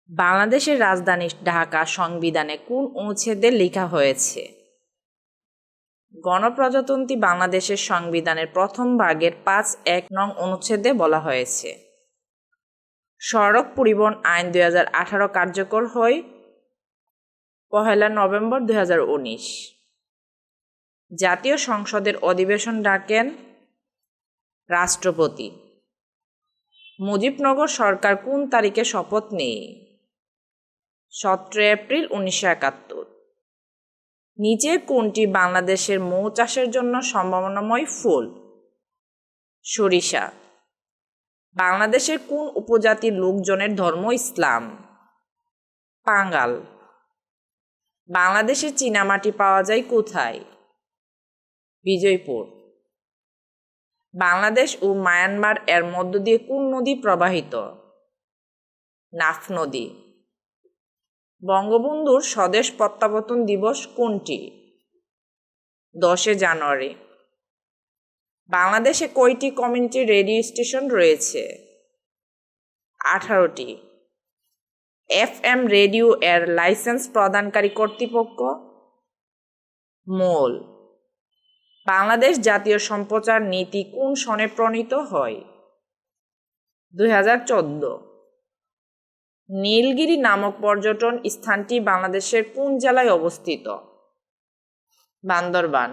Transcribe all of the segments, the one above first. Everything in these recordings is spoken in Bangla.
বাংলাদেশের রাজধানী ঢাকা সংবিধানে কোন অনুচ্ছেদে লেখা হয়েছে? গণপ্রজাতন্ত্রী বাংলাদেশের সংবিধানের প্রথম ভাগের ৫(১) নং অনুচ্ছেদে বলা হয়েছে। সড়ক পরিবহন আইন ২০১৮ কার্যকর হয় ১ নভেম্বর ২০১৯। জাতীয় সংসদের অধিবেশন ডাকেন রাষ্ট্রপতি। মুজিবনগর সরকার কোন তারিখে শপথ নেয়? ১৭ এপ্রিল ১৯৭১। নিচের কোনটি বাংলাদেশের মৌ চাষের জন্য সম্ভাবনাময় ফুল? সরিষা। বাংলাদেশের কোন উপজাতির লোকজনের ধর্ম ইসলাম? পাঙ্গাল। বাংলাদেশের চীনামাটি পাওয়া যায় কোথায়? বিজয়পুর। বাংলাদেশ ও মায়ানমার এর মধ্য দিয়ে কোন নদী প্রবাহিত? নাফ নদী। বঙ্গবন্ধুর স্বদেশ প্রত্যাবর্তন দিবস কোনটি? ১০ জানুয়ারি। বাংলাদেশে কয়টি কমিউনিটি রেডিও স্টেশন রয়েছে? ১৮টি। FM রেডিও এর লাইসেন্স প্রদানকারী কর্তৃপক্ষ? মূল। বাংলাদেশ জাতীয় সম্প্রচার নীতি কোন সনে প্রণীত হয়? ২০১৪। নীলগিরি নামক পর্যটন স্থানটি বাংলাদেশের কোন জেলায় অবস্থিত? বান্দরবান।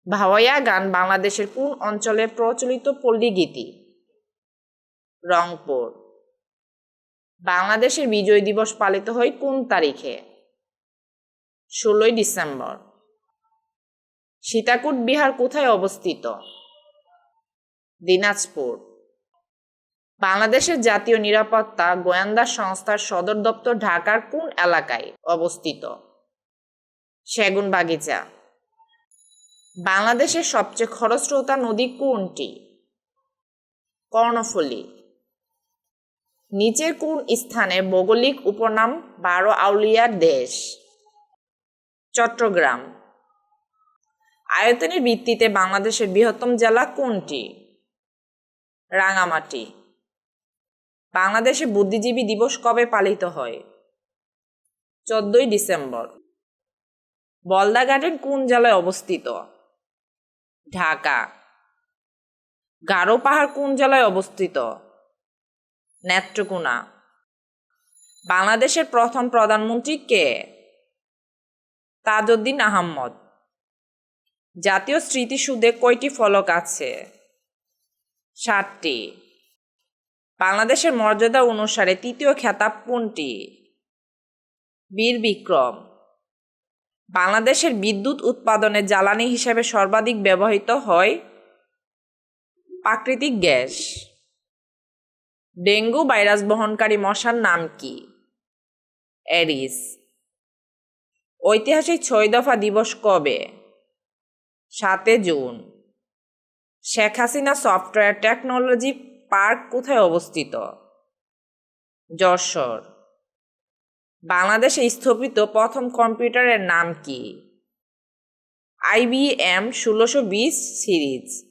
ভাওয়াইয়া গান বাংলাদেশের কোন অঞ্চলে প্রচলিত পল্লীগীতি? রংপুর। বাংলাদেশের বিজয় দিবস পালিত হয় কোন তারিখে? ১৬ ডিসেম্বর। সীতাকুট বিহার কোথায় অবস্থিত? দিনাজপুর। বাংলাদেশের জাতীয় নিরাপত্তা গোয়েন্দা সংস্থার সদর দপ্তর ঢাকার কোন এলাকায় অবস্থিত? সেগুনবাগিচা। বাংলাদেশের সবচেয়ে খরস্রোতা নদী কোনটি? কর্ণফুলী। নিচের কোন স্থানে ভৌগোলিক উপনাম ১২ আউলিয়ার দেশ? চট্টগ্রাম। আয়তনের ভিত্তিতে বাংলাদেশের বৃহত্তম জেলা কোনটি? রাঙামাটি। বাংলাদেশে বুদ্ধিজীবী দিবস কবে পালিত হয়? ১৪ ডিসেম্বর। বলদা গার্ডেন কোন জেলায় অবস্থিত? ঢাকা। গারো পাহাড় কোন জেলায় অবস্থিত? নেত্রকোনা। বাংলাদেশের প্রথম প্রধানমন্ত্রী কে? তাজউদ্দিন আহমদ। জাতীয় স্মৃতিসৌধে কয়টি ফলক আছে? ৭টি। বাংলাদেশের মর্যাদা অনুসারে তৃতীয় খেতাব কোনটি? বীর বিক্রম। বাংলাদেশের বিদ্যুৎ উৎপাদনে জ্বালানি হিসেবে সর্বাধিক ব্যবহৃত হয় প্রাকৃতিক গ্যাস। ডেঙ্গু ভাইরাস বহনকারী মশার নাম কি? এডিস। ঐতিহাসিক ৬ দফা দিবস কবে? ৭ June. Sheikh Hasina software technology park কোথায় অবস্থিত? যশোর। বাংলাদেশে স্থাপিত প্রথম কম্পিউটারের নাম কি? IBM ১৬২০ series.